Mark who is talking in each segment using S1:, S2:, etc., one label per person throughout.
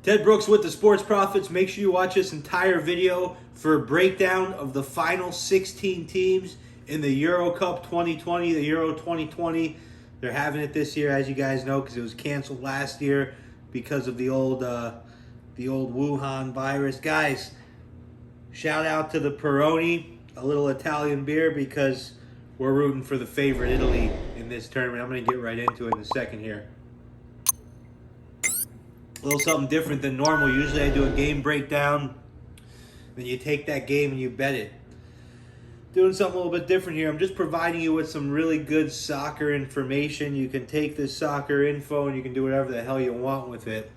S1: Ted Brooks with the Sports Profits. Make sure you watch this entire video for a breakdown of the final 16 teams in the Euro Cup 2020, the Euro 2020. They're having it this year, as you guys know, because it was canceled last year because of the old Wuhan virus. Guys, shout out to the Peroni, a little Italian beer, because we're rooting for the favorite Italy in this tournament. I'm going to get right into it in a second here. A little something different than normal. Usually I do a game breakdown, then you take that game and you bet it. Doing something a little bit different here. I'm just providing you with some really good soccer information. You can take this soccer info and you can do whatever the hell you want with it.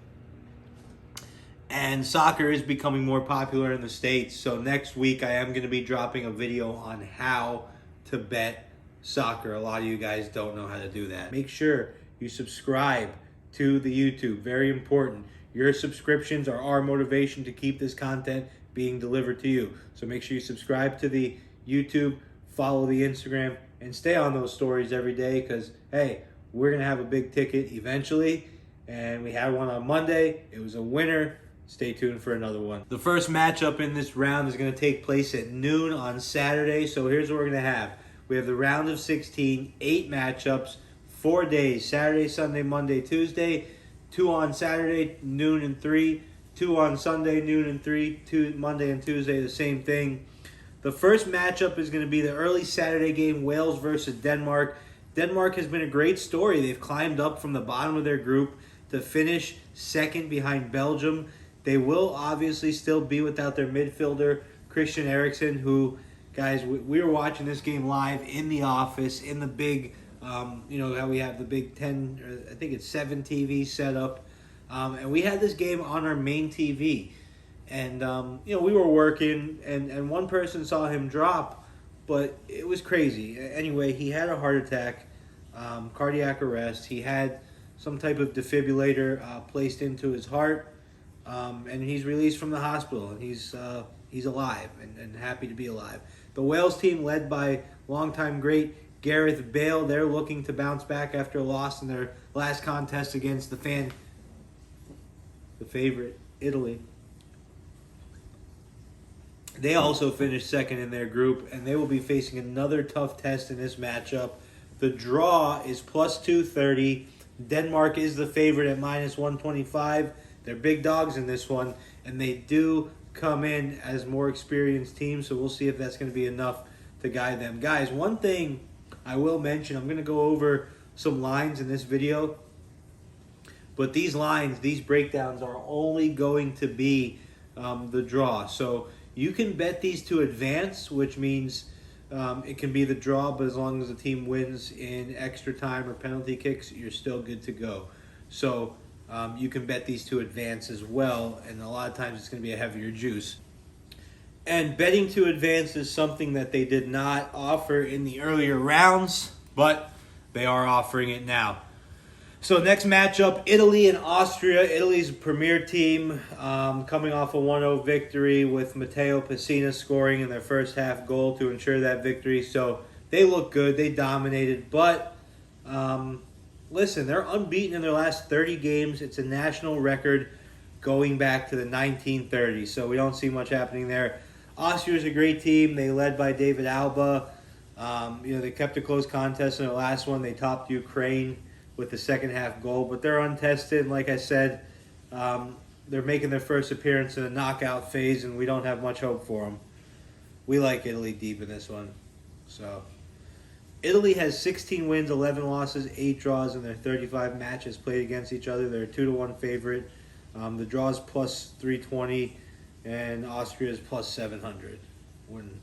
S1: And soccer is becoming more popular in the States. So next week I am going to be dropping a video on how to bet soccer. A lot of you guys don't know how to do that. Make sure you subscribe to the YouTube. Very important. Your subscriptions are our motivation to keep this content being delivered to you. So make sure you subscribe to the YouTube, follow the Instagram, and stay on those stories every day, because, hey, we're going to have a big ticket eventually. And we had one on Monday. It was a winner. Stay tuned for another one. The first matchup in this round is going to take place at noon on Saturday. So here's what we're going to have. We have the round of 16, 8 matchups, 4 days, Saturday, Sunday, Monday, Tuesday, 2 on Saturday, noon and 3, 2 on Sunday, noon and 3, 2 Monday and Tuesday, the same thing. The first matchup is going to be the early Saturday game, Wales versus Denmark. Denmark has been a great story. They've climbed up from the bottom of their group to finish second behind Belgium. They will obviously still be without their midfielder, Christian Eriksen, who, guys, we were watching this game live in the office, in the big, how we have the big 10, I think it's 7 TV set up. And we had this game on our main TV. And, we were working, and one person saw him drop, but it was crazy. Anyway, he had a heart attack, cardiac arrest. He had some type of defibrillator placed into his heart, and he's released from the hospital, and he's alive and happy to be alive. The Wales team, led by longtime great Gareth Bale, they're looking to bounce back after a loss in their last contest against the favorite, Italy. They also finished second in their group, and they will be facing another tough test in this matchup. The draw is plus 230. Denmark is the favorite at minus 125. They're big dogs in this one, and they do come in as more experienced teams, so we'll see if that's going to be enough to guide them. Guys, one thing I will mention, I'm going to go over some lines in this video, but these lines, these breakdowns are only going to be the draw. So you can bet these to advance, which means it can be the draw, but as long as the team wins in extra time or penalty kicks, you're still good to go. So you can bet these to advance as well, and a lot of times it's going to be a heavier juice. And betting to advance is something that they did not offer in the earlier rounds, but they are offering it now. So next matchup, Italy and Austria. Italy's premier team, coming off a 1-0 victory with Matteo Pessina scoring in their first half goal to ensure that victory. So they look good. They dominated. But listen, they're unbeaten in their last 30 games. It's a national record going back to the 1930s. So we don't see much happening there. Austria's a great team. They led by David Alba. They kept a close contest in their last one. They topped Ukraine with the second half goal, but they're untested. And like I said, they're making their first appearance in the knockout phase, and we don't have much hope for them. We like Italy deep in this one. So Italy has 16 wins, 11 losses, 8 draws in their 35 matches played against each other. They're a 2-1 favorite. The draw is plus 320, and Austria is plus 700. Wouldn't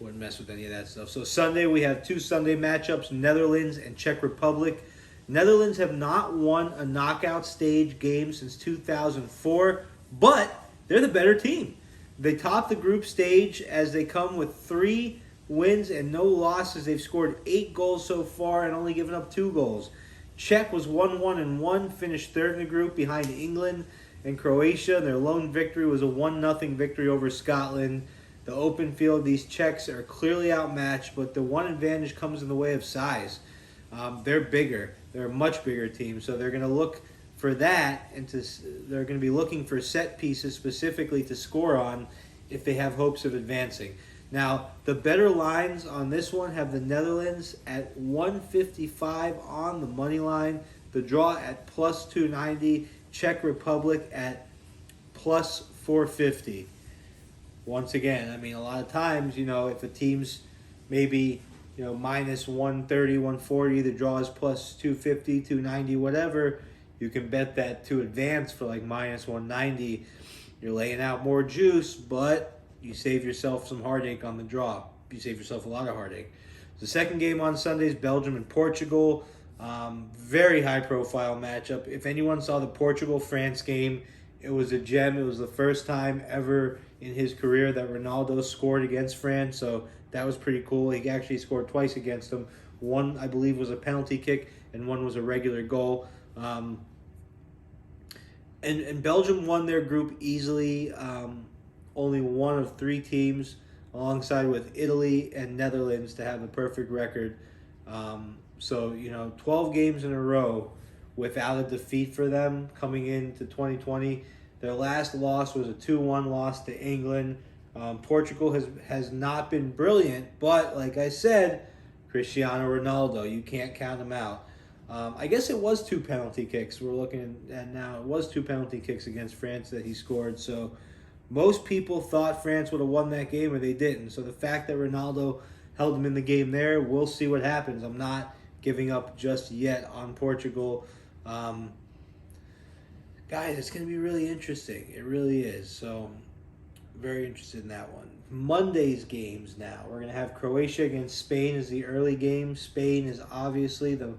S1: mess with any of that stuff. So Sunday, we have 2 Sunday matchups, Netherlands and Czech Republic. Netherlands have not won a knockout stage game since 2004, but they're the better team. They top the group stage as they come with 3 wins and no losses. They've scored 8 goals so far and only given up 2 goals. Czech was 1-1-1, finished third in the group behind England and Croatia. Their lone victory was a 1-0 victory over Scotland. The open field, these Czechs are clearly outmatched, but the one advantage comes in the way of size. They're bigger. They're a much bigger team, so they're going to look for that, and they're going to be looking for set pieces specifically to score on if they have hopes of advancing. Now, the better lines on this one have the Netherlands at 155 on the money line, the draw at plus 290, Czech Republic at plus 450. Once again, I mean, a lot of times, if a team's maybe, minus 130, 140, the draw is plus 250, 290, whatever, you can bet that to advance for like minus 190. You're laying out more juice, but you save yourself some heartache on the draw. You save yourself a lot of heartache. The second game on Sunday is Belgium and Portugal. Very high-profile matchup. If anyone saw the Portugal-France game, it was a gem. It was the first time ever in his career that Ronaldo scored against France, so that was pretty cool. He actually scored twice against them. One, I believe, was a penalty kick, and one was a regular goal. And Belgium won their group easily. Only one of three teams, alongside with Italy and Netherlands, to have the perfect record. So 12 games in a row without a defeat for them coming into 2020. Their last loss was a 2-1 loss to England. Portugal has not been brilliant, but like I said, Cristiano Ronaldo, you can't count him out. I guess it was 2 penalty kicks. We're looking at now. It was 2 penalty kicks against France that he scored. So most people thought France would have won that game, or they didn't. So the fact that Ronaldo held them in the game there, we'll see what happens. I'm not giving up just yet on Portugal. Guys, it's going to be really interesting. It really is. So very interested in that one. Monday's games now. We're going to have Croatia against Spain as the early game. Spain is obviously the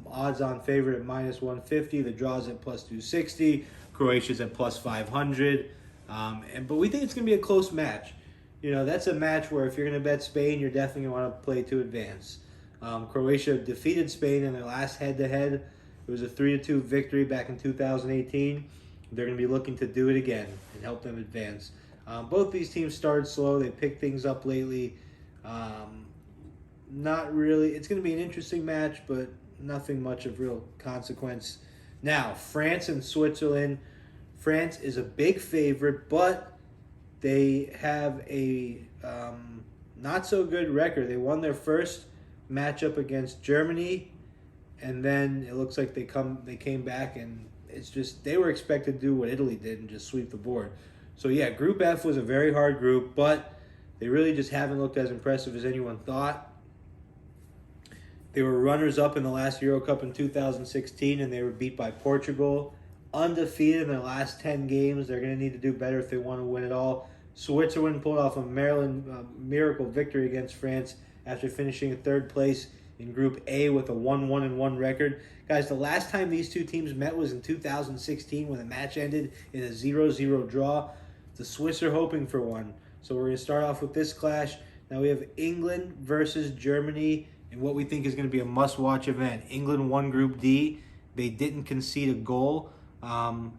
S1: odds-on favorite at minus 150. The draw's at plus 260. Croatia's at plus 500. But we think it's going to be a close match. That's a match where if you're going to bet Spain, you're definitely going to want to play to advance. Croatia defeated Spain in their last head-to-head. It was a 3-2 victory back in 2018. They're going to be looking to do it again and help them advance. Both these teams started slow. They picked things up lately. Not really. It's going to be an interesting match, but nothing much of real consequence. Now, France and Switzerland. France is a big favorite, but they have a not so good record. They won their first matchup against Germany, and then it looks like they came back, and it's just they were expected to do what Italy did and just sweep the board. So yeah, Group F was a very hard group, but they really just haven't looked as impressive as anyone thought. They were runners-up in the last Euro Cup in 2016, and they were beat by Portugal. Undefeated in their last 10 games. They're going to need to do better if they want to win it all. Switzerland pulled off a miracle victory against France after finishing in third place in Group A with a 1-1-1 record. Guys, the last time these two teams met was in 2016 when the match ended in a 0-0 draw. The Swiss are hoping for one. So we're going to start off with this clash. Now we have England versus Germany in what we think is going to be a must-watch event. England won Group D. They didn't concede a goal.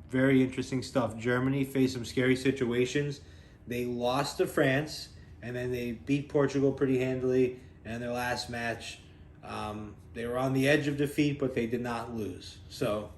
S1: Very interesting stuff. Germany faced some scary situations. They lost to France, and then they beat Portugal pretty handily. And their last match, they were on the edge of defeat, but they did not lose. So,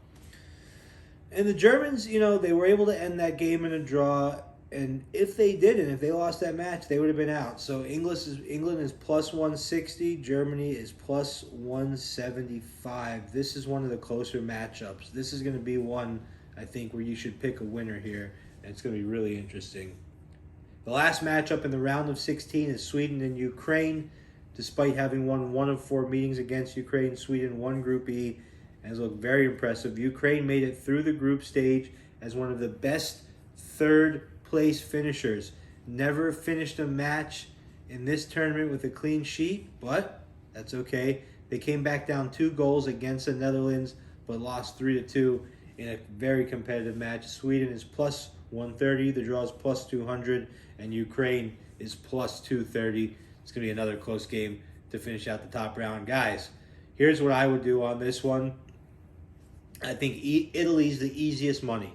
S1: and the Germans, they were able to end that game in a draw. And if they didn't, if they lost that match, they would have been out. So England is plus 160. Germany is plus 175. This is one of the closer matchups. This is going to be one, I think, where you should pick a winner here. And it's going to be really interesting. The last matchup in the round of 16 is Sweden and Ukraine. Despite having won 1 of 4 meetings against Ukraine, Sweden won Group E and has looked very impressive. Ukraine made it through the group stage as one of the best third-place finishers. Never finished a match in this tournament with a clean sheet, but that's okay. They came back down 2 goals against the Netherlands, but lost 3-2 in a very competitive match. Sweden is plus 130, the draw is plus 200, and Ukraine is plus 230. It's going to be another close game to finish out the top round. Guys, here's what I would do on this one. I think Italy's the easiest money.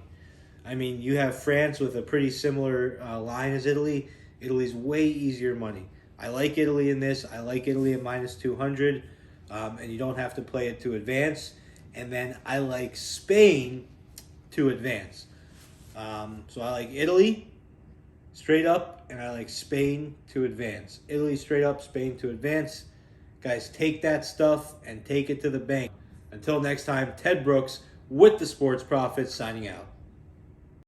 S1: I mean, you have France with a pretty similar line as Italy. Italy's way easier money. I like Italy in this. I like Italy at minus 200, and you don't have to play it to advance. And then I like Spain to advance. So I like Italy straight up, and I like Spain to advance. Italy straight up, Spain to advance. Guys, take that stuff and take it to the bank. Until next time, Ted Brooks with the Sports Profits signing out.